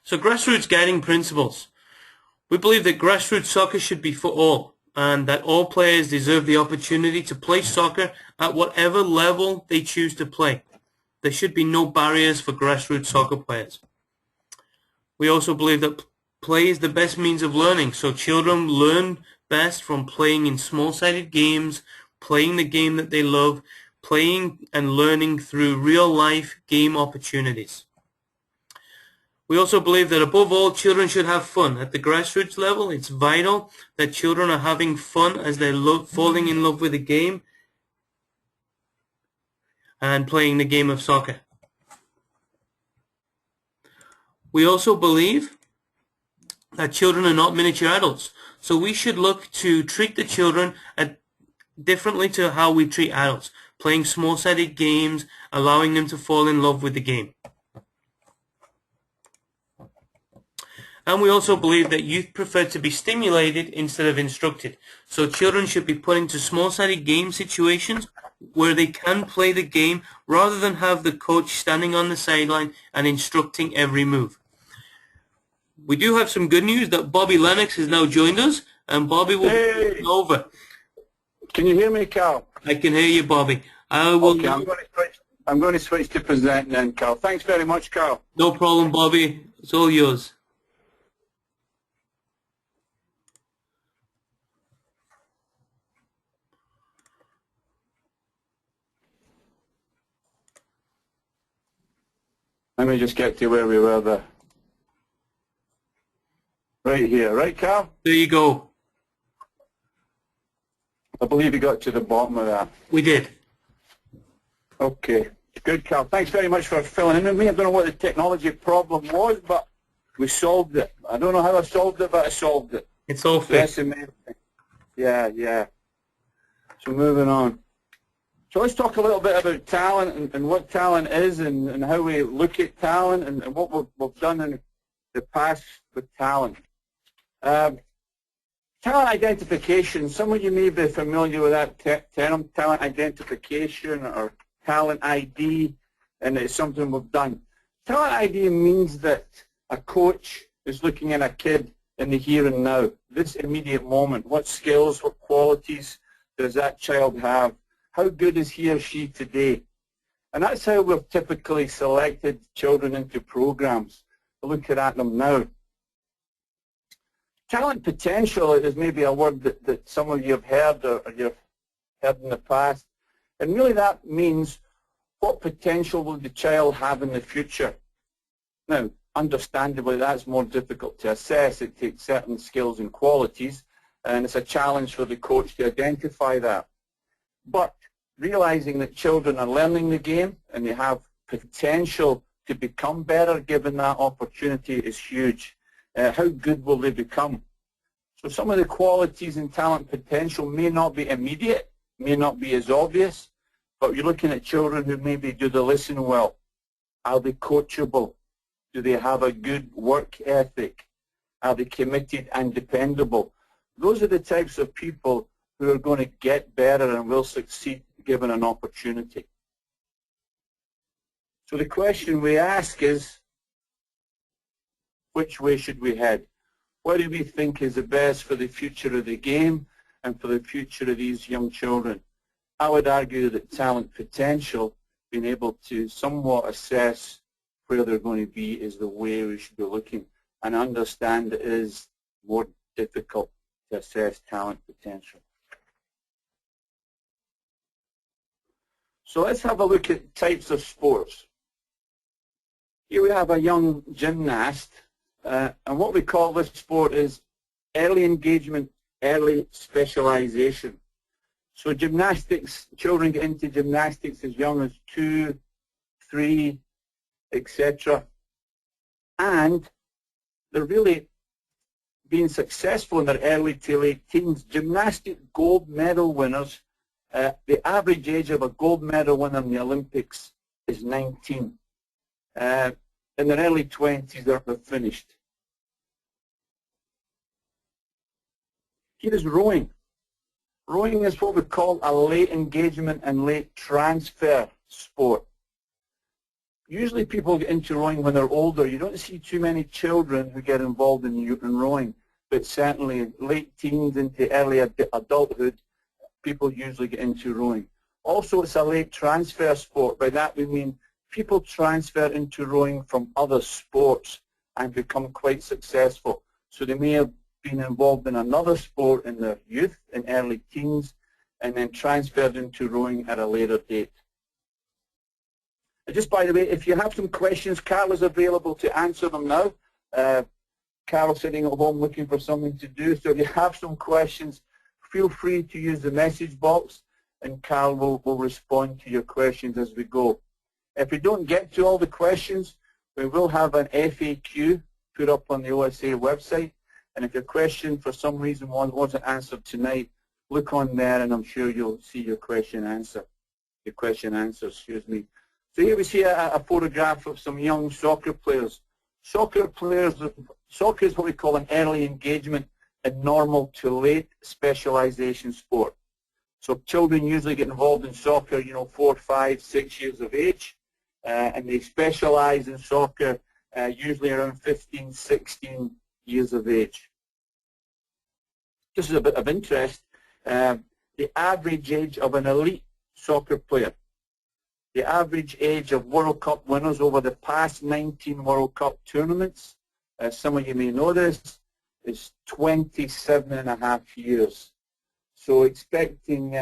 So grassroots guiding principles. We believe that grassroots soccer should be for all, and that all players deserve the opportunity to play soccer at whatever level they choose to play. There should be no barriers for grassroots soccer players. We also believe that play is the best means of learning, so children learn best from playing in small-sided games, playing the game that they love, playing and learning through real-life game opportunities. We also believe that above all, children should have fun. At the grassroots level, it's vital that children are having fun as they're falling in love with the game and playing the game of soccer. We also believe that children are not miniature adults, so we should look to treat the children differently to how we treat adults, playing small-sided games, allowing them to fall in love with the game. And we also believe that youth prefer to be stimulated instead of instructed. So children should be put into small-sided game situations where they can play the game rather than have the coach standing on the sideline and instructing every move. We do have some good news that Bobby Lennox has now joined us, and Bobby will be taking over. Can you hear me, Carl? I can hear you, Bobby. Okay, I'm going to switch to presenting then, Carl. Thanks very much, Carl. No problem, Bobby. It's all yours. Let me just get to where we were there. Right here, right, Carl? There you go. I believe you got to the bottom of that. We did. Okay, good, Carl. Thanks very much for filling in with me. I don't know what the technology problem was, but we solved it. I don't know how I solved it, but I solved it. It's all fixed. That's amazing. Yeah. So moving on. So let's talk a little bit about talent and what talent is and how we look at talent and what we've done in the past with talent. Talent identification, some of you may be familiar with that term, talent identification or talent ID, and it's something we've done. Talent ID means that a coach is looking at a kid in the here and now, this immediate moment. What skills, what qualities does that child have? How good is he or she today? And that's how we've typically selected children into programs. Looking at them now. Talent potential is maybe a word that some of you have heard or you've heard in the past. And really that means what potential will the child have in the future? Now, understandably, that's more difficult to assess. It takes certain skills and qualities, and it's a challenge for the coach to identify that. But realizing that children are learning the game and they have potential to become better given that opportunity is huge. How good will they become? So some of the qualities and talent potential may not be immediate, may not be as obvious, but you're looking at children who maybe do they listen well? Are they coachable? Do they have a good work ethic? Are they committed and dependable? Those are the types of people who are going to get better and will succeed given an opportunity. So the question we ask is, which way should we head? What do we think is the best for the future of the game and for the future of these young children? I would argue that talent potential, being able to somewhat assess where they're going to be, is the way we should be looking, and understand it is more difficult to assess talent potential. So let's have a look at types of sports. Here we have a young gymnast, and what we call this sport is early engagement, early specialization. So gymnastics, children get into gymnastics as young as 2, 3, etc. And they're really being successful in their early to late teens. Gymnastic gold medal winners, the average age of a gold medal winner in the Olympics is 19. In their early 20s, they're finished. Here is rowing. Rowing is what we call a late engagement and late transfer sport. Usually people get into rowing when they're older. You don't see too many children who get involved in rowing, but certainly late teens into early adulthood, people usually get into rowing. Also, it's a late transfer sport. By that we mean people transfer into rowing from other sports and become quite successful. So they may have been involved in another sport in their youth, in early teens, and then transferred into rowing at a later date. And just by the way, if you have some questions, Carol is available to answer them now. Carol's sitting at home looking for something to do, so if you have some questions, feel free to use the message box, and Carol will respond to your questions as we go. If we don't get to all the questions, we will have an FAQ put up on the OSA website, and if your question for some reason wasn't answered tonight, look on there and I'm sure you'll see your question answer. So here we see a photograph of some young soccer players. Soccer is what we call an early engagement and normal to late specialization sport. So children usually get involved in soccer, 4, 5, 6 years of age, and they specialize in soccer usually around 15, 16 years of age. Just as a bit of interest, the average age of an elite soccer player, the average age of World Cup winners over the past 19 World Cup tournaments, some of you may know this, is 27.5 years. So expecting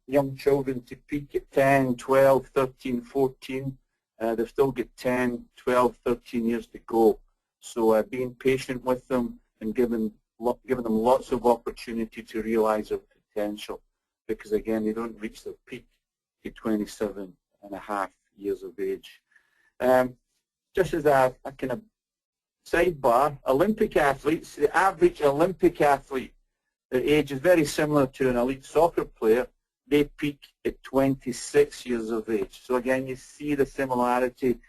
young children to peak at 10, 12, 13, 14, they've still got 10, 12, 13 years to go. So being patient with them and giving them lots of opportunity to realize their potential, because again, they don't reach their peak to 27.5 years of age. Just as a kind of sidebar, Olympic athletes, the average Olympic athlete, their age is very similar to an elite soccer player. They peak at 26 years of age. So again, you see the similarity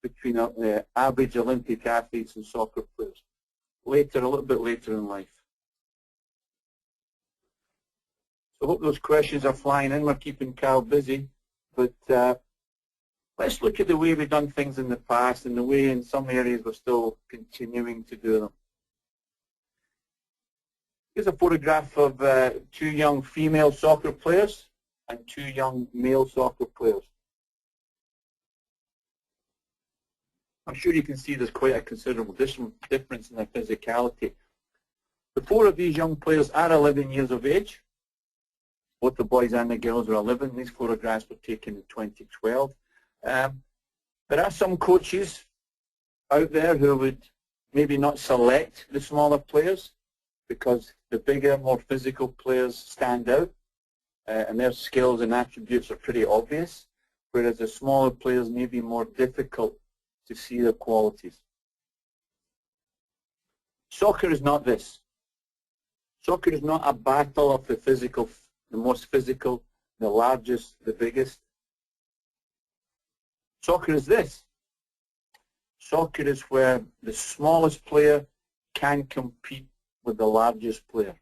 between the average Olympic athletes and soccer players. A little bit later in life. So I hope those questions are flying in. We're keeping Carl busy. But let's look at the way we've done things in the past and the way in some areas we're still continuing to do them. Here's a photograph of 2 young female soccer players and 2 young male soccer players. I'm sure you can see there's quite a considerable difference in their physicality. The 4 of these young players are 11 years of age. Both the boys and the girls are 11. These photographs were taken in 2012. There are some coaches out there who would maybe not select the smaller players because the bigger, more physical players stand out and their skills and attributes are pretty obvious, whereas the smaller players may be more difficult to see their qualities. Soccer is not this. Soccer is not a battle of the physical, the most physical, the largest, the biggest. Soccer is this. Soccer is where the smallest player can compete with the largest player.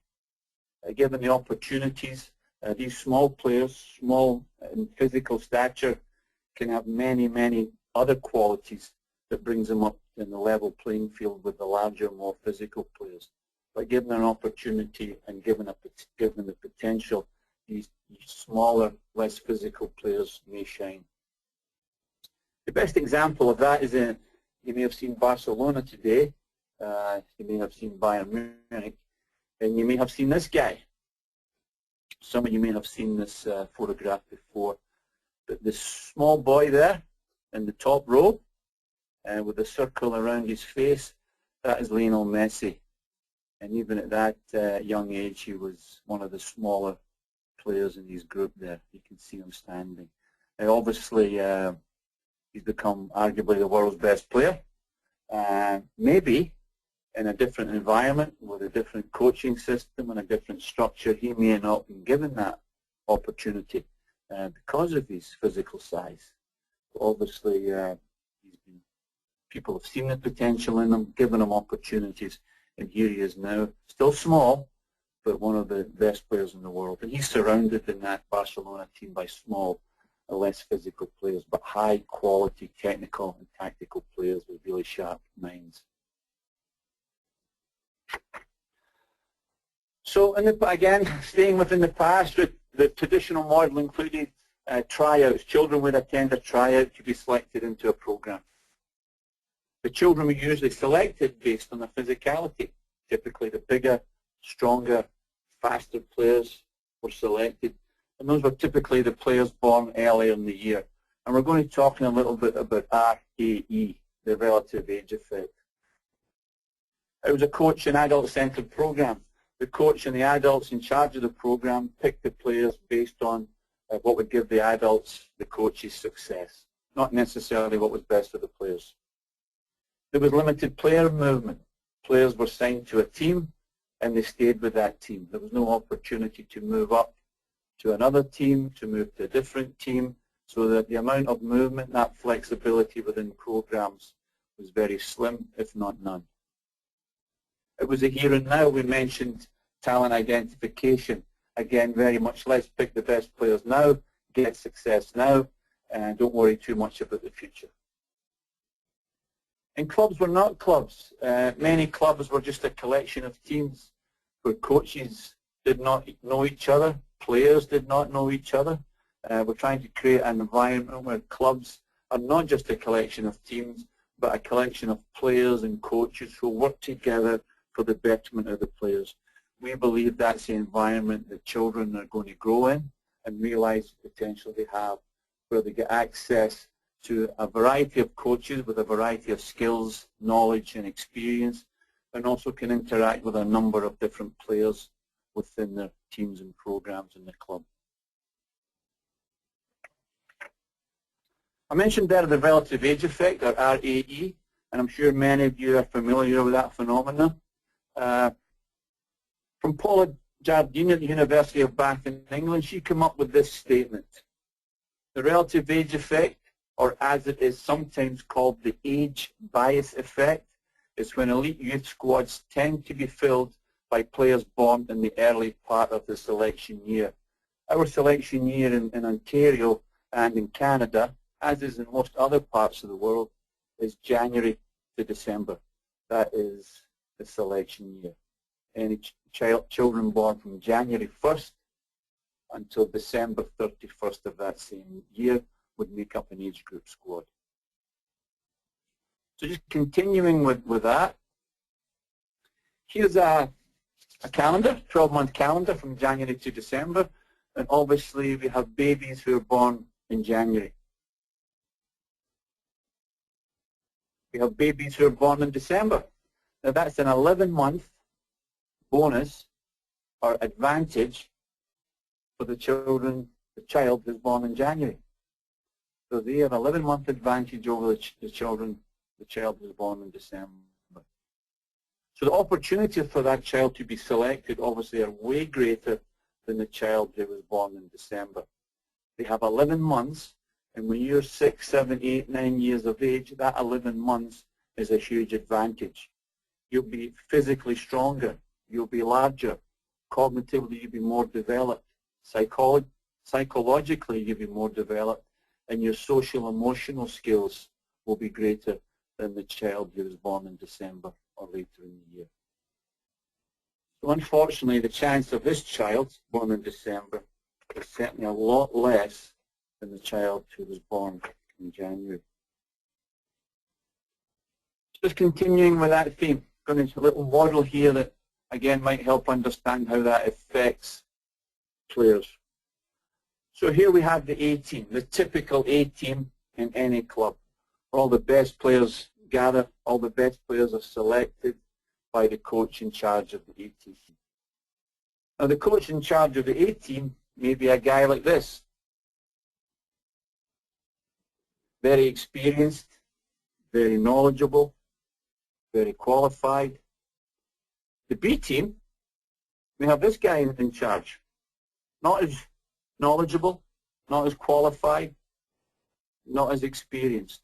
Given the opportunities, these small players, small in physical stature, can have many, many other qualities that brings them up in the level playing field with the larger, more physical players. But given an opportunity and given the potential, these smaller, less physical players may shine. The best example of that is you may have seen Barcelona today, you may have seen Bayern Munich, and you may have seen this guy. Some of you may have seen this photograph before. But this small boy there in the top row, with a circle around his face, that is Lionel Messi. And even at that young age, he was one of the smaller players in his group there. You can see him standing. Obviously, he's become arguably the world's best player. Maybe in a different environment with a different coaching system and a different structure, he may not have been given that opportunity because of his physical size. But obviously, people have seen the potential in him, given him opportunities, and here he is now, still small, but one of the best players in the world. And he's surrounded in that Barcelona team by small less physical players, but high quality technical and tactical players with really sharp minds. So again, staying within the past, the traditional model included tryouts. Children would attend a tryout to be selected into a program. The children were usually selected based on their physicality. Typically the bigger, stronger, faster players were selected, and those were typically the players born earlier in the year. And we're going to talk a little bit about RAE, the relative age effect. It was a coach and adult-centered program. The coach and the adults in charge of the program picked the players based on what would give the adults, the coaches, success, not necessarily what was best for the players. There was limited player movement. Players were signed to a team and they stayed with that team. There was no opportunity to move up to another team, to move to a different team, so that the amount of movement, that flexibility within programs was very slim, if not none. It was a here and now. We mentioned talent identification. Again, very much, let's pick the best players now, get success now, and don't worry too much about the future. And clubs were not clubs. Many clubs were just a collection of teams where coaches did not know each other, players did not know each other. We're trying to create an environment where clubs are not just a collection of teams, but a collection of players and coaches who work together for the betterment of the players. We believe that's the environment that children are going to grow in and realize the potential they have, where they get access to a variety of coaches with a variety of skills, knowledge and experience, and also can interact with a number of different players within their teams and programs in the club. I mentioned there the relative age effect, or RAE, and I'm sure many of you are familiar with that phenomenon. From Paula Jardine at the University of Bath in England, she came up with this statement. The relative age effect, or as it is sometimes called the age bias effect, is when elite youth squads tend to be filled by players born in the early part of the selection year. Our selection year in Ontario and in Canada, as is in most other parts of the world, is January to December. That is the selection year. Any children born from January 1st until December 31st of that same year would make up an age group squad. So just continuing with that, here's a calendar, 12-month calendar from January to December, and obviously we have babies who are born in January. We have babies who are born in December. Now that's an 11-month bonus or advantage for the child who's born in January. So they have an 11-month advantage over the child who's born in December. So the opportunity for that child to be selected obviously are way greater than the child who was born in December. They have 11 months, and when you're 6, 7, 8, 9 years of age, that 11 months is a huge advantage. You'll be physically stronger, you'll be larger, cognitively you'll be more developed, psychologically you'll be more developed, and your social emotional skills will be greater than the child who was born in December or later in the year. So unfortunately, the chance of this child born in December is certainly a lot less than the child who was born in January. Just continuing with that theme, going into a little model here that again might help understand how that affects players. So here we have the A team, the typical A team in any club. All the best players gather, all the best players are selected by the coach in charge of the A team. Now the coach in charge of the A team may be a guy like this. Very experienced, very knowledgeable, very qualified. The B team, we have this guy in charge. Not as knowledgeable, not as qualified, not as experienced.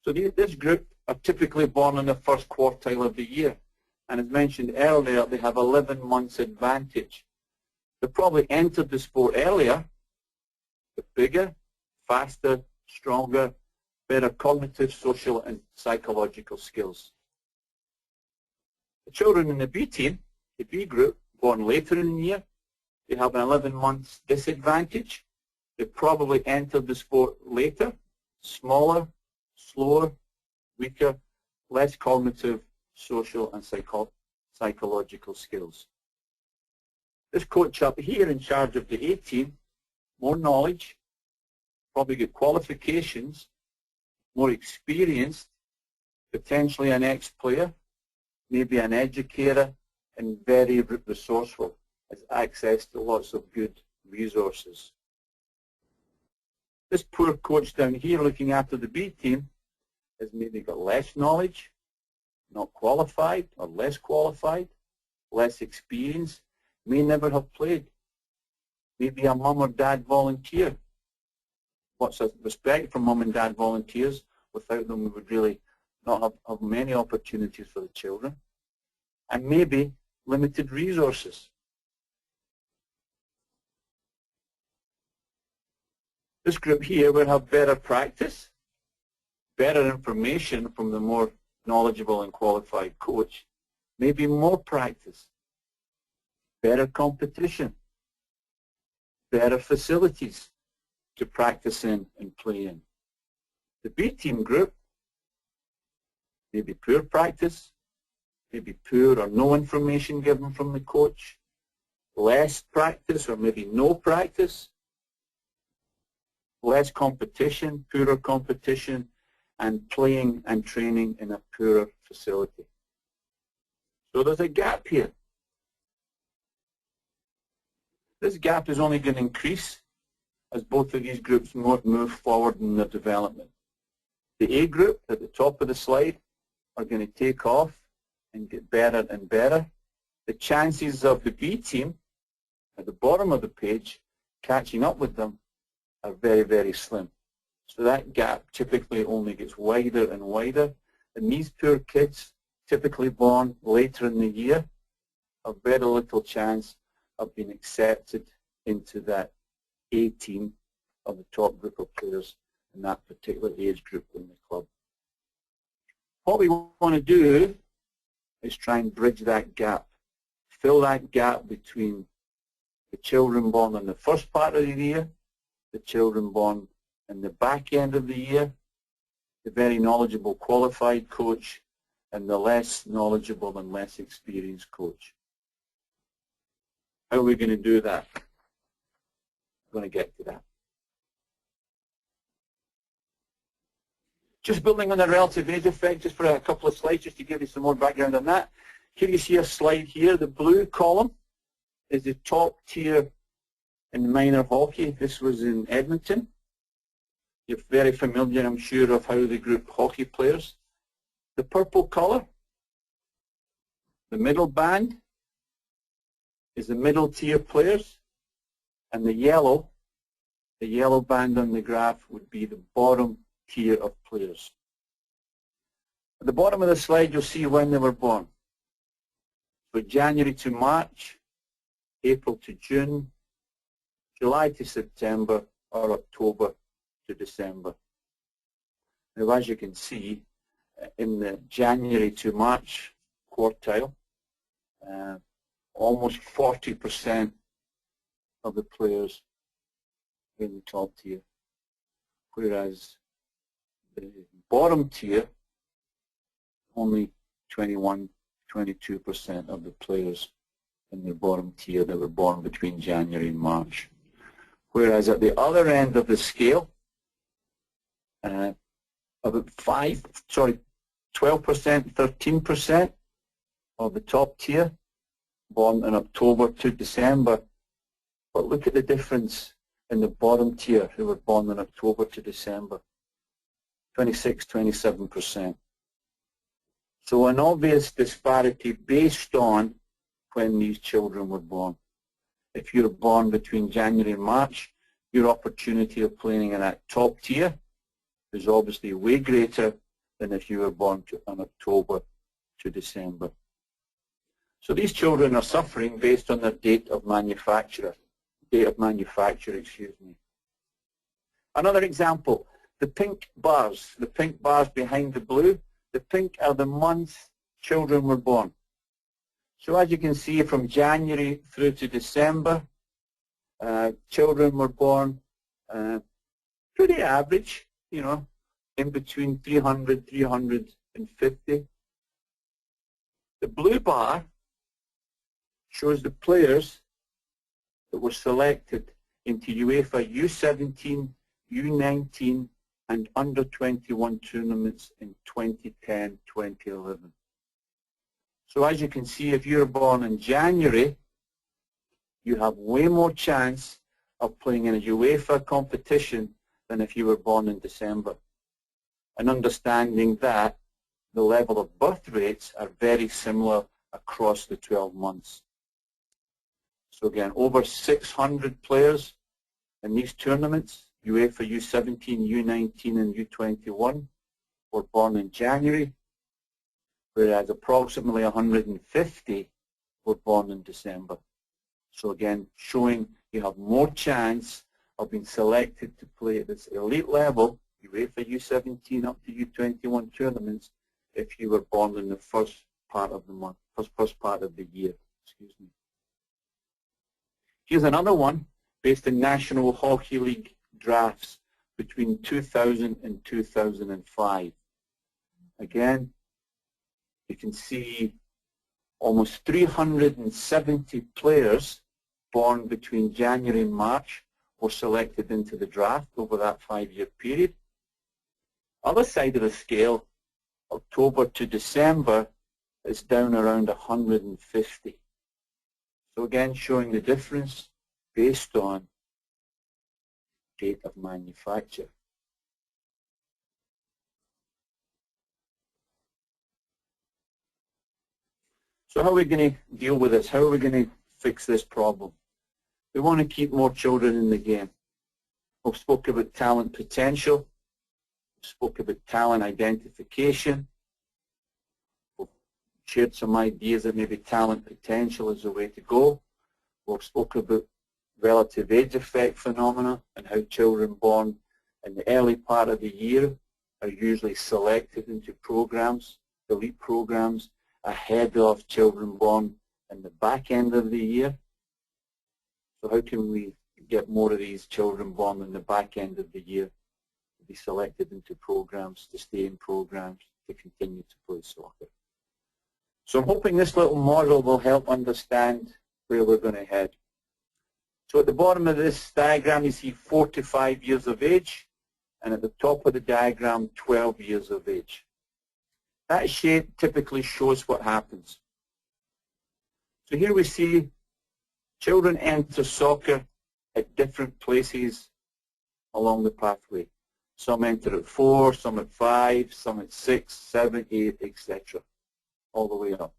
So this group are typically born in the first quartile of the year. And as mentioned earlier, they have 11 months advantage. They probably entered the sport earlier, with bigger, faster, stronger, better cognitive, social, and psychological skills. The children in the B team, the B group, born later in the year, they have an 11 months disadvantage. They probably entered the sport later, smaller, slower, weaker, less cognitive, social, and psychological skills. This coach up here in charge of the A team, more knowledge, probably good qualifications, more experienced, potentially an ex-player, maybe an educator, and very resourceful, has access to lots of good resources. This poor coach down here looking after the B team has maybe got less knowledge, not qualified or less qualified, less experience, may never have played. Maybe a mum or dad volunteer. Lots of respect for mum and dad volunteers. Without them we would really not have many opportunities for the children. And maybe limited resources. This group here will have better practice, better information from the more knowledgeable and qualified coach, maybe more practice, better competition, better facilities to practice in and play in. The B team group, maybe poor practice, maybe poor or no information given from the coach, less practice or maybe no practice, less competition, poorer competition, and playing and training in a poorer facility. So there's a gap here. This gap is only going to increase as both of these groups move forward in their development. The A group at the top of the slide are going to take off and get better and better. The chances of the B team at the bottom of the page catching up with them are very, very slim. So that gap typically only gets wider and wider. And these poor kids, typically born later in the year, have very little chance of being accepted into that A team of the top group of players in that particular age group in the club. What we want to do is try and bridge that gap, fill that gap between the children born in the first part of the year, the children born in the back end of the year, the very knowledgeable qualified coach, and the less knowledgeable and less experienced coach. How are we going to do that? I'm going to get to that. Just building on the relative age effect, just for a couple of slides, just to give you some more background on that. Here you see a slide here. The blue column is the top tier in minor hockey. This was in Edmonton. You're very familiar, I'm sure, of how they group hockey players. The purple color, the middle band, is the middle tier players, and the yellow band on the graph would be the bottom tier of players. At the bottom of the slide you'll see when they were born. So January to March, April to June, July to September, or October to December. Now as you can see, in the January to March quartile, almost 40% of the players are in the top tier, whereas the bottom tier, only 21, 22% of the players in the bottom tier that were born between January and March. Whereas at the other end of the scale, about 12%, 13% of the top tier born in October to December. But look at the difference in the bottom tier who were born in October to December. 26, 27%. So an obvious disparity based on when these children were born. If you're born between January and March, your opportunity of playing in that top tier is obviously way greater than if you were born in October to December. So these children are suffering based on their date of manufacture, excuse me. Another example, the pink bars behind the blue, the pink are the months children were born. So as you can see, from January through to December, children were born pretty average, you know, in between 300, 350. The blue bar shows the players that were selected into UEFA U17, U19 and under-21 tournaments in 2010, 2011. So as you can see, if you're born in January, you have way more chance of playing in a UEFA competition than if you were born in December. And understanding that the level of birth rates are very similar across the 12 months. So again, over 600 players in these tournaments, UEFA U17, U19 and U21 were born in January, whereas approximately 150 were born in December. So again, showing you have more chance of being selected to play at this elite level, UEFA U17 up to U21 tournaments, if you were born in the first part of the month, first part of the year. Excuse me. Here's another one based in National Hockey League drafts between 2000 and 2005. Again, you can see almost 370 players born between January and March were selected into the draft over that 5-year period. Other side of the scale, October to December, is down around 150. So again, showing the difference based on date of manufacture. So how are we going to deal with this? How are we going to fix this problem? We want to keep more children in the game. We've spoke about talent potential. We spoke about talent identification. We've shared some ideas that maybe talent potential is the way to go. We've spoke about relative age effect phenomena and how children born in the early part of the year are usually selected into programs, elite programs, ahead of children born in the back end of the year. So how can we get more of these children born in the back end of the year to be selected into programs, to stay in programs, to continue to play soccer? So I'm hoping this little model will help understand where we're going to head. So at the bottom of this diagram you see 4 to 5 years of age, and at the top of the diagram 12 years of age. That shape typically shows what happens. So here we see children enter soccer at different places along the pathway. Some enter at 4, some at 5, some at 6, 7, 8, etc. all the way up.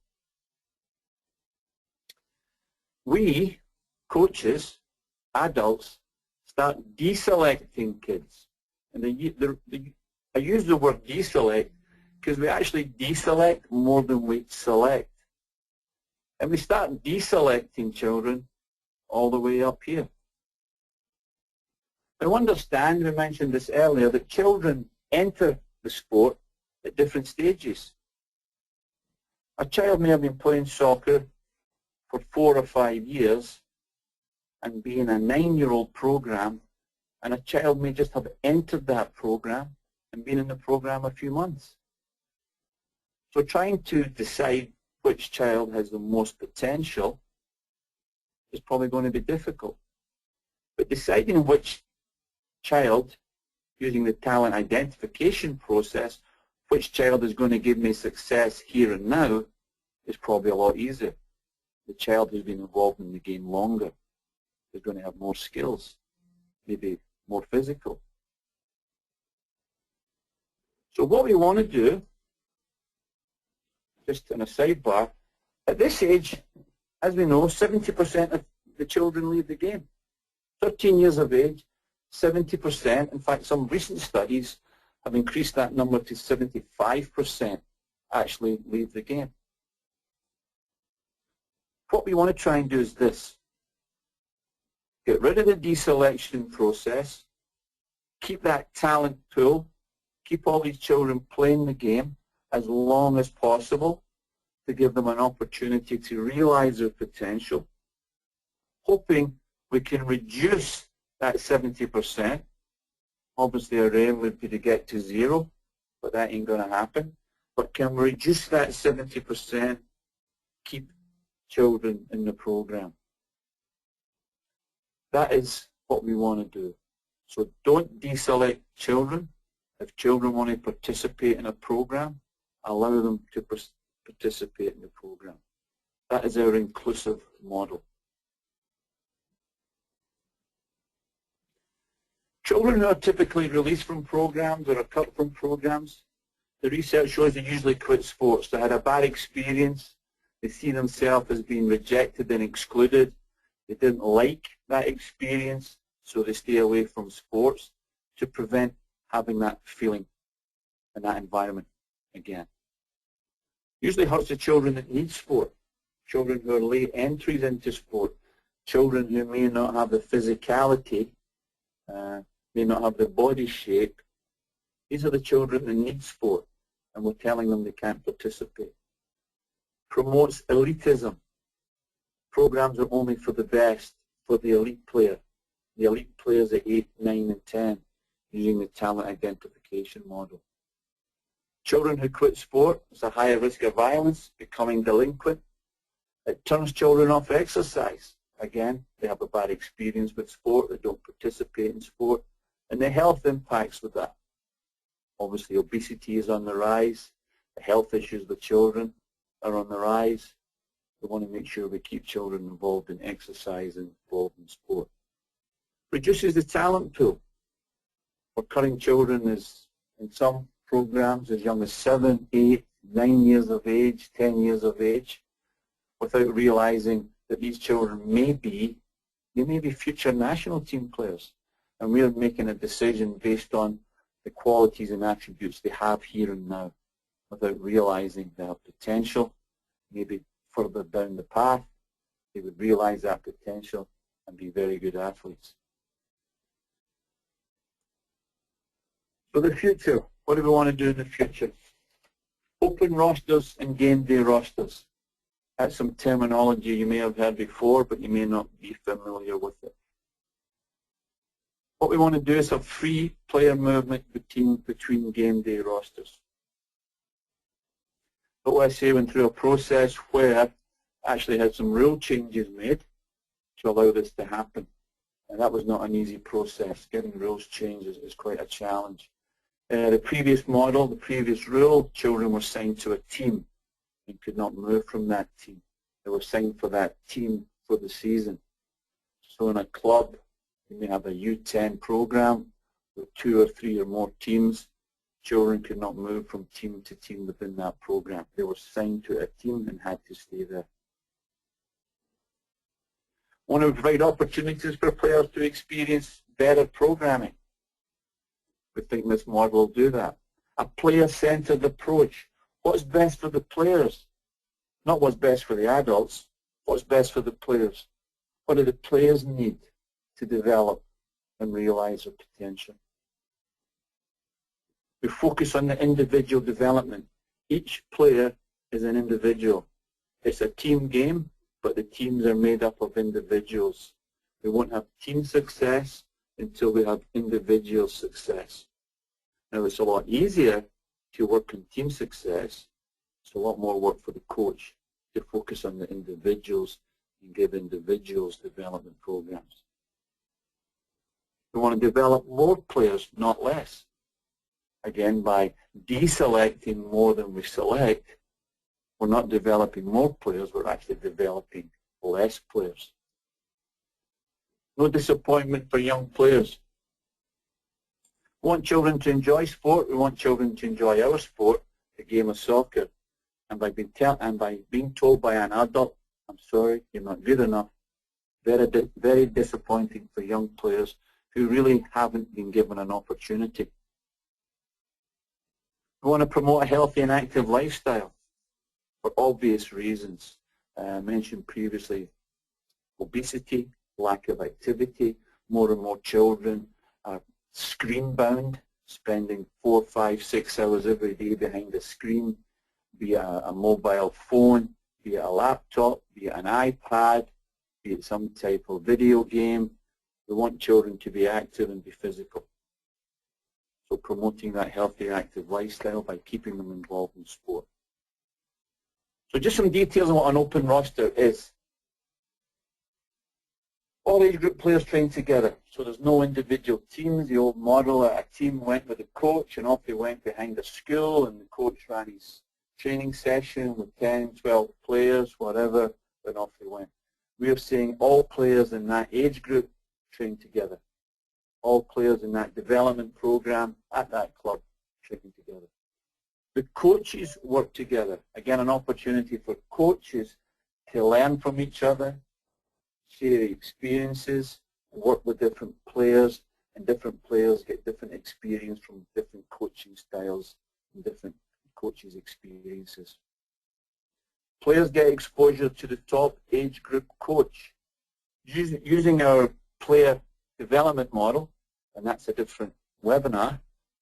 We, coaches, adults, start deselecting kids. And I use the word deselect because we actually deselect more than we select. And we start deselecting children all the way up here. Now understand, we mentioned this earlier, that children enter the sport at different stages. A child may have been playing soccer for 4 or 5 years and be in a 9-year-old program, and a child may just have entered that program and been in the program a few months. So trying to decide which child has the most potential is probably going to be difficult. But deciding which child, using the talent identification process, which child is going to give me success here and now is probably a lot easier. The child who's been involved in the game longer is going to have more skills, maybe more physical. So what we want to do, just in a sidebar, at this age, as we know, 70% of the children leave the game. 13 years of age, 70%, in fact some recent studies have increased that number to 75% actually leave the game. What we want to try and do is this. Get rid of the deselection process, keep that talent pool, keep all these children playing the game as long as possible to give them an opportunity to realize their potential, hoping we can reduce that 70%. Obviously, our aim would be to get to 0, but that ain't going to happen. But can we reduce that 70%, keep children in the program? That is what we want to do. So don't deselect children. If children want to participate in a program, allow them to participate in the program. That is our inclusive model. Children who are typically released from programs or are cut from programs, the research shows they usually quit sports. They had a bad experience. They see themselves as being rejected and excluded. They didn't like that experience, so they stay away from sports to prevent having that feeling in that environment again. Usually hurts the children that need sport, children who are late entries into sport, children who may not have the physicality, may not have the body shape. These are the children that need sport, and we're telling them they can't participate. Promotes elitism. Programs are only for the best, for the elite player. The elite players at 8, 9, and 10, using the talent identification model. Children who quit sport, there's a higher risk of violence, becoming delinquent. It turns children off exercise. Again, they have a bad experience with sport, they don't participate in sport, and the health impacts with that. Obviously, obesity is on the rise. The health issues with children are on the rise. We want to make sure we keep children involved in exercise and involved in sport. Reduces the talent pool. For cutting children is, in some programs, as young as 7, 8, 9 years of age, 10 years of age, without realizing that these children may be future national team players. And we're making a decision based on the qualities and attributes they have here and now, without realizing they have potential. Maybe further down the path, they would realize that potential and be very good athletes. So the future, what do we want to do in the future? Open rosters and game day rosters. That's some terminology you may have heard before, but you may not be familiar with it. What we want to do is have free player movement between game day rosters. But what I say, went through a process where actually had some rule changes made to allow this to happen. And that was not an easy process. Getting rules changed is quite a challenge. The previous model, the previous rule, children were signed to a team and could not move from that team. They were signed for that team for the season. So in a club, you may have a U10 program with 2 or 3 or more teams. Children could not move from team to team within that program. They were signed to a team and had to stay there. We want to provide opportunities for players to experience better programming. We think this model will do that. A player-centered approach. What's best for the players? Not what's best for the adults, what's best for the players. What do the players need to develop and realize their potential? We focus on the individual development. Each player is an individual. It's a team game, but the teams are made up of individuals. We won't have team success until we have individual success. Now, it's a lot easier to work on team success. It's a lot more work for the coach to focus on the individuals and give individuals development programs. We want to develop more players, not less. Again, by deselecting more than we select, we're not developing more players, we're actually developing less players. No disappointment for young players. We want children to enjoy sport, we want children to enjoy our sport, the game of soccer. And by being told by an adult, I'm sorry, you're not good enough, very disappointing for young players who really haven't been given an opportunity. We want to promote a healthy and active lifestyle for obvious reasons. I mentioned previously obesity, lack of activity, more and more children are screen bound, spending 4, 5, 6 hours every day behind a screen, be it a mobile phone, be it a laptop, be it an iPad, be it some type of video game. We want children to be active and be physical. So promoting that healthy, active lifestyle by keeping them involved in sport. So just some details on what an open roster is. All age group players train together, so there's no individual teams. The old model, a team went with a coach and off they went behind a school, and the coach ran his training session with 10, 12 players, whatever, then off they went. We are seeing all players in that age group train together. All players in that development program at that club train together. The coaches work together. Again, an opportunity for coaches to learn from each other, share experiences, work with different players, and different players get different experience from different coaching styles and different coaches' experiences. Players get exposure to the top age group coach. Using our player development model, and that's a different webinar,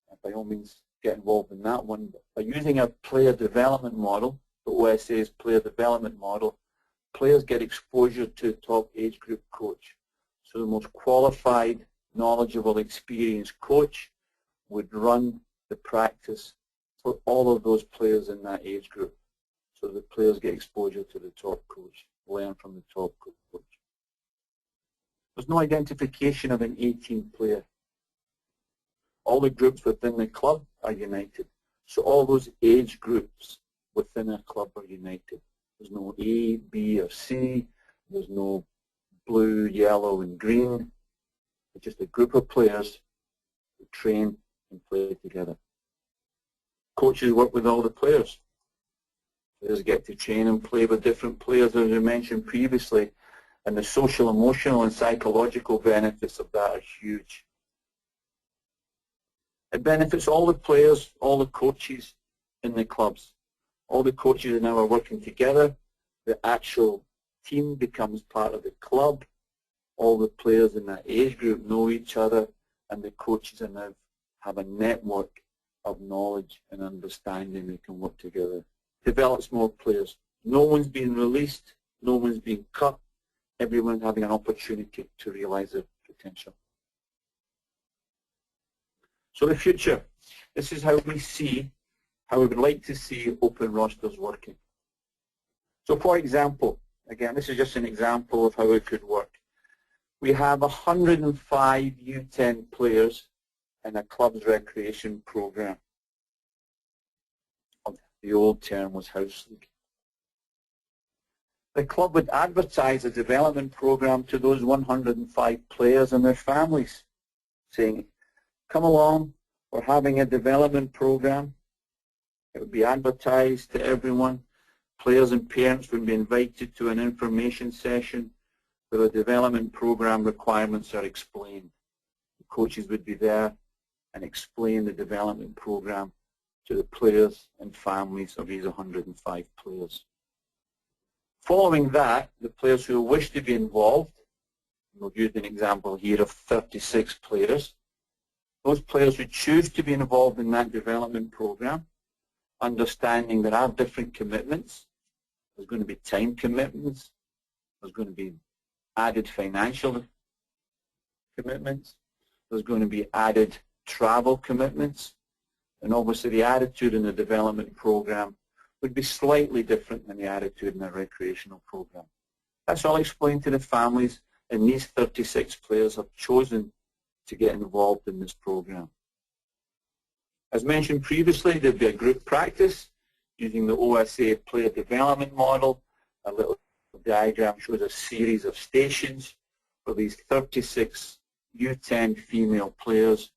and by all means get involved in that one. By using our player development model, the OSA's player development model, players get exposure to the top age group coach. So the most qualified, knowledgeable, experienced coach would run the practice for all of those players in that age group. So the players get exposure to the top coach, learn from the top coach. There's no identification of an 18 player. All the groups within the club are united. So all those age groups within a club are united. There's no A, B, or C. There's no blue, yellow, and green. It's just a group of players who train and play together. Coaches work with all the players. Players get to train and play with different players, as I mentioned previously, and the social, emotional, and psychological benefits of that are huge. It benefits all the players, all the coaches in the clubs. All the coaches now are working together. The actual team becomes part of the club. All the players in that age group know each other, and the coaches are now have a network of knowledge and understanding. They can work together. Develops more players. No one's being released. No one's being cut. Everyone's having an opportunity to realize their potential. So the future. This is how we see, how we would like to see open rosters working. So for example, again, this is just an example of how it could work. We have 105 U10 players in a club's recreation program. The old term was house league. The club would advertise a development program to those 105 players and their families, saying, come along, we're having a development program. It would be advertised to everyone. Players and parents would be invited to an information session where the development program requirements are explained. The coaches would be there and explain the development program to the players and families of these 105 players. Following that, the players who wish to be involved, we'll use an example here of 36 players, those players who choose to be involved in that development program, understanding there are different commitments. There's going to be time commitments. There's going to be added financial commitments. There's going to be added travel commitments. And obviously the attitude in the development program would be slightly different than the attitude in a recreational program. That's all explained to the families, and these 36 players have chosen to get involved in this program. As mentioned previously, there'd be a group practice using the OSA player development model. A little diagram shows a series of stations where these 36 U10 female players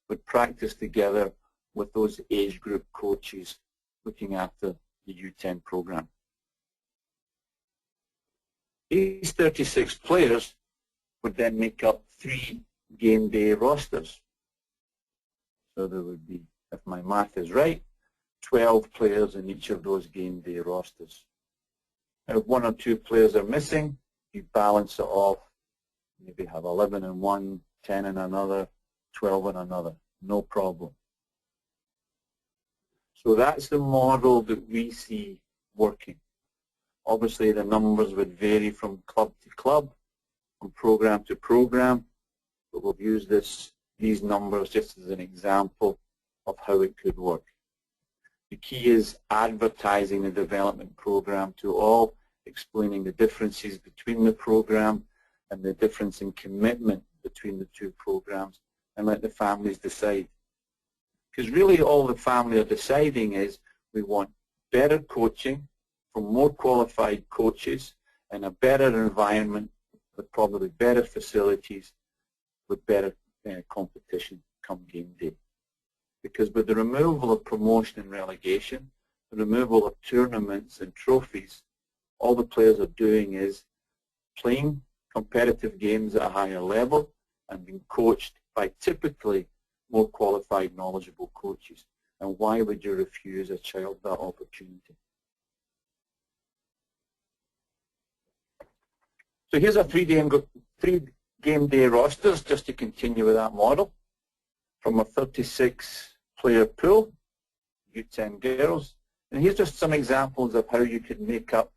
would practice together with those age group coaches looking after the U10 program. These 36 players would then make up 3 game day rosters. So there would be, if my math is right, 12 players in each of those game day rosters. Now, if 1 or 2 players are missing, you balance it off. Maybe have 11 in one, 10 in another, 12 on another, no problem. So that's the model that we see working. Obviously the numbers would vary from club to club, from program to program, but we'll use these numbers just as an example of how it could work. The key is advertising the development program to all, explaining the differences between the program and the difference in commitment between the two programs, and let the families decide. Because really all the family are deciding is we want better coaching from more qualified coaches and a better environment with probably better facilities with better competition come game day. Because with the removal of promotion and relegation, the removal of tournaments and trophies, all the players are doing is playing competitive games at a higher level and being coached by typically more qualified, knowledgeable coaches. And why would you refuse a child that opportunity? So here's a three game day rosters, just to continue with that model. From a 36-player pool, U10 girls. And here's just some examples of how you could make up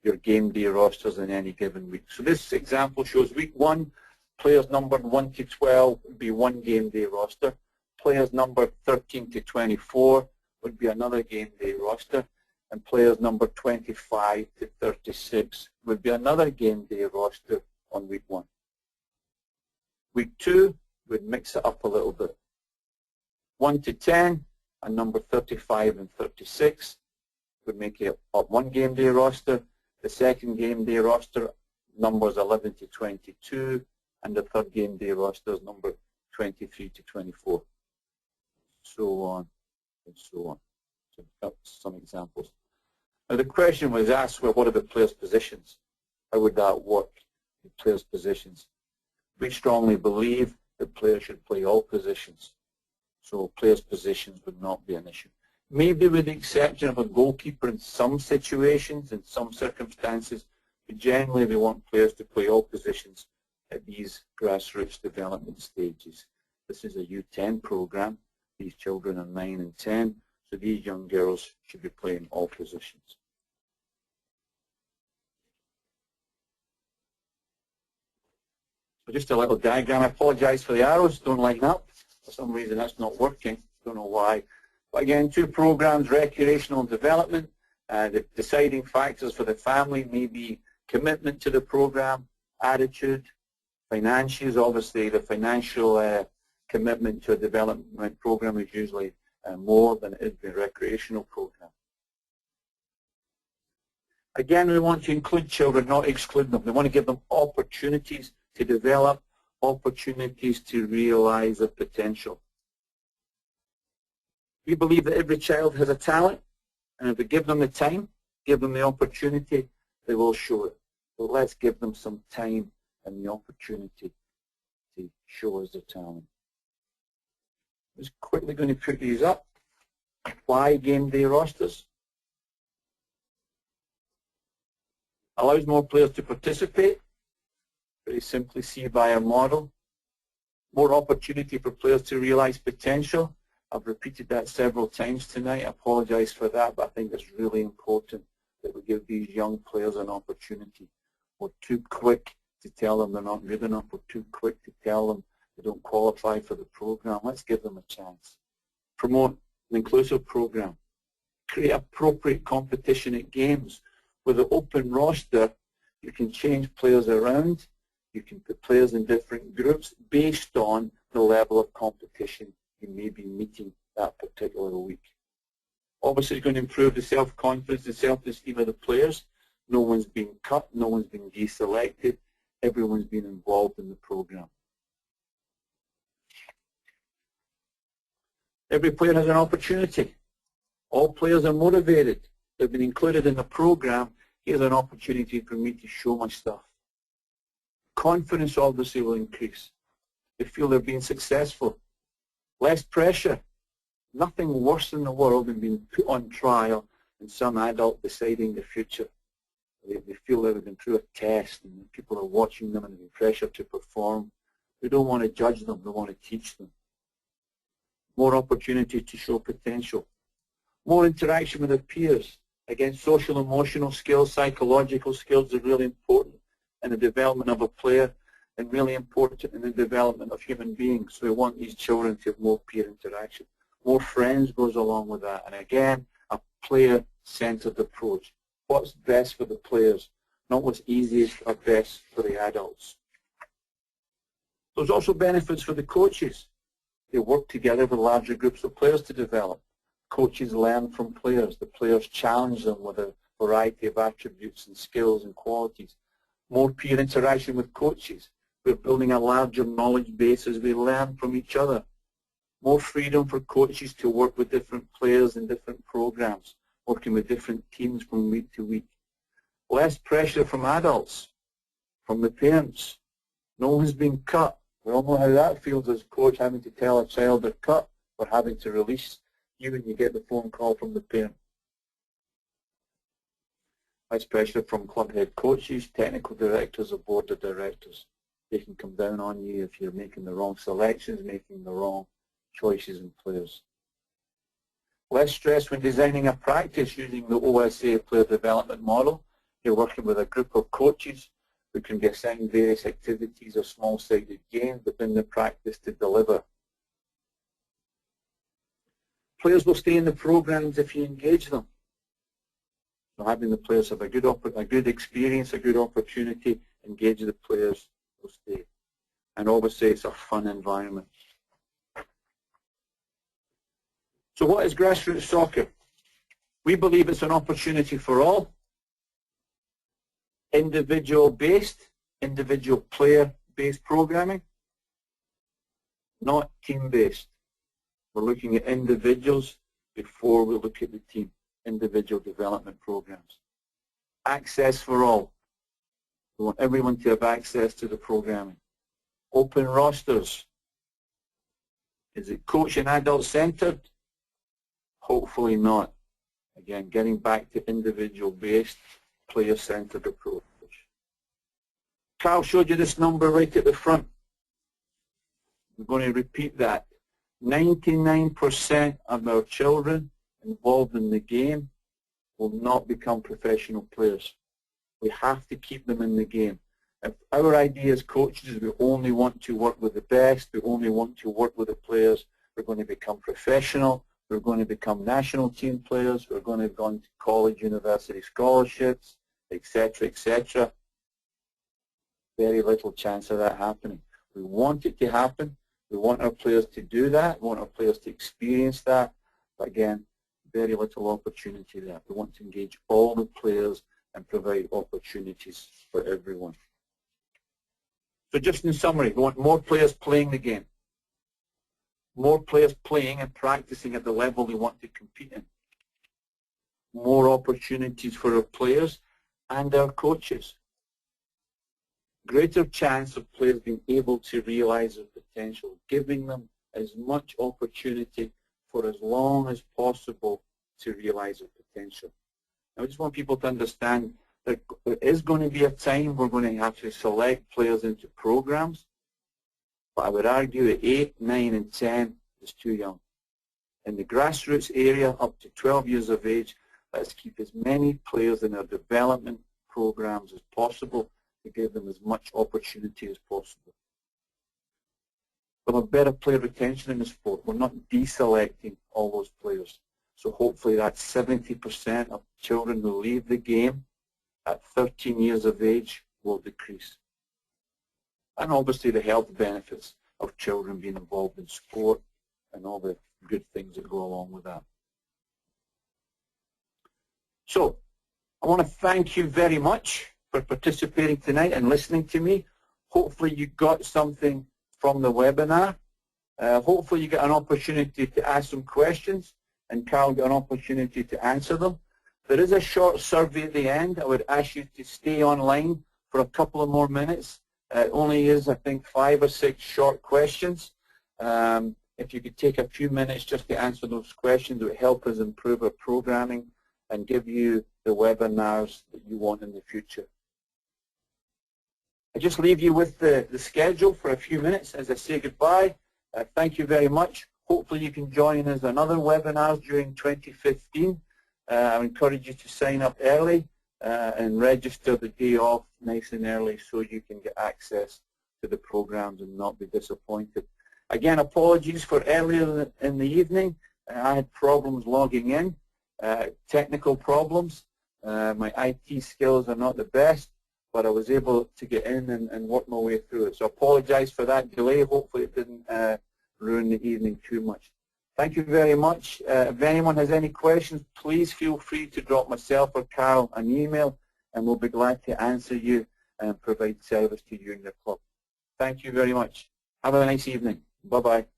your game day rosters in any given week. So this example shows week 1, players numbered 1 to 12 would be one game day roster. Players numbered 13 to 24 would be another game day roster. And players numbered 25 to 36 would be another game day roster on week 1. Week 2 would mix it up a little bit. 1 to 10 and number 35 and 36 would make it up one game day roster. The second game day roster numbers 11 to 22, and the third game day roster is number 23 to 24. So on and so on. So that's some examples. Now the question was asked, well, what are the players' positions? How would that work, the players' positions? We strongly believe that players should play all positions. So players' positions would not be an issue. Maybe with the exception of a goalkeeper in some situations, in some circumstances, but generally we want players to play all positions at these grassroots development stages. This is a U10 program. These children are 9 and 10, so these young girls should be playing all positions. So just a little diagram. I apologize for the arrows, don't line up. For some reason that's not working, don't know why. But again, two programs, recreational and development. The deciding factors for the family may be commitment to the program, attitude, financials. Obviously the financial commitment to a development program is usually more than it is the recreational program. Again, we want to include children, not exclude them. We want to give them opportunities to develop, opportunities to realize their potential. We believe that every child has a talent, and if we give them the time, give them the opportunity, they will show it. So let's give them some time and the opportunity to show us their talent. I'm just quickly going to put these up. Why game day rosters? Allows more players to participate. Very simply see by our model. More opportunity for players to realize potential. I've repeated that several times tonight. I apologize for that, but I think it's really important that we give these young players an opportunity. We're too quick to tell them they're not good enough. We're too quick to tell them they don't qualify for the program. Let's give them a chance. Promote an inclusive program. Create appropriate competition at games. With an open roster, you can change players around. You can put players in different groups based on the level of competition you may be meeting that particular week. Obviously, it's going to improve the self-confidence and self-esteem of the players. No one's been cut, no one's been deselected, everyone's been involved in the program. Every player has an opportunity. All players are motivated. They've been included in the program. Here's an opportunity for me to show my stuff. Confidence obviously will increase. They feel they're being successful. Less pressure. Nothing worse in the world than being put on trial and some adult deciding the future. They feel they've been through a test and people are watching them and they're pressured to perform. We don't want to judge them, we want to teach them. More opportunity to show potential. More interaction with their peers. Again, social emotional skills, psychological skills are really important in the development of a player and really important in the development of human beings. So we want these children to have more peer interaction. More friends goes along with that. And again, a player-centered approach. What's best for the players, not what's easiest or best for the adults. There's also benefits for the coaches. They work together with larger groups of players to develop. Coaches learn from players. The players challenge them with a variety of attributes and skills and qualities. More peer interaction with coaches. We're building a larger knowledge base as we learn from each other. More freedom for coaches to work with different players in different programs, working with different teams from week to week. Less pressure from adults, from the parents. No one's been cut. We all know how that feels as a coach, having to tell a child they're cut or having to release you when you get the phone call from the parent. Less pressure from club head coaches, technical directors or board of directors. They can come down on you if you're making the wrong selections, making the wrong choices in players. Less stress when designing a practice using the OSA player development model. You're working with a group of coaches who can be assigned various activities or small-sided games within the practice to deliver. Players will stay in the programs if you engage them. So having the players have a good experience, a good opportunity, engage the players will stay. And obviously it's a fun environment. So what is grassroots soccer? We believe it's an opportunity for all. Individual-based, individual player-based programming, not team-based. We're looking at individuals before we look at the team, individual development programs. Access for all. We want everyone to have access to the programming. Open rosters. Is it coach and adult-centered? Hopefully not. Again, getting back to individual-based, player-centered approach. Carl showed you this number right at the front. We're going to repeat that. 99% of our children involved in the game will not become professional players. We have to keep them in the game. If our idea as coaches is we only want to work with the best, we only want to work with the players, we're going to become professional, we're going to become national team players, we're going to go into college, university scholarships, etc., etc. Very little chance of that happening. We want it to happen. We want our players to do that. We want our players to experience that. But again, very little opportunity there. We want to engage all the players and provide opportunities for everyone. So just in summary, we want more players playing the game. More players playing and practicing at the level they want to compete in. More opportunities for our players and our coaches. Greater chance of players being able to realize their potential, giving them as much opportunity for as long as possible to realize their potential. Now, I just want people to understand that there is going to be a time we're going to have to select players into programs, but I would argue at 8, 9 and 10 is too young. In the grassroots area, up to 12 years of age, let's keep as many players in our development programs as possible to give them as much opportunity as possible. We'll have better player retention in the sport. We're not deselecting all those players. So hopefully that 70% of children who leave the game at 13 years of age will decrease. And obviously the health benefits of children being involved in sport and all the good things that go along with that. So I want to thank you very much for participating tonight and listening to me. Hopefully you got something from the webinar. Hopefully you get an opportunity to ask some questions and Carl got an opportunity to answer them. There is a short survey at the end. I would ask you to stay online for a couple of more minutes. It only is, I think, 5 or 6 short questions. If you could take a few minutes just to answer those questions, it would help us improve our programming and give you the webinars that you want in the future. I just leave you with the schedule for a few minutes as I say goodbye. Thank you very much. Hopefully you can join us on other webinars during 2015. I encourage you to sign up early and register the day off nice and early so you can get access to the programs and not be disappointed. Again, apologies for earlier in the evening. I had problems logging in, technical problems. My IT skills are not the best, but I was able to get in and work my way through it. So I apologize for that delay. Hopefully it didn't ruin the evening too much. Thank you very much. If anyone has any questions, please feel free to drop myself or Carol an email, and we'll be glad to answer you and provide service to you and your club. Thank you very much. Have a nice evening. Bye-bye.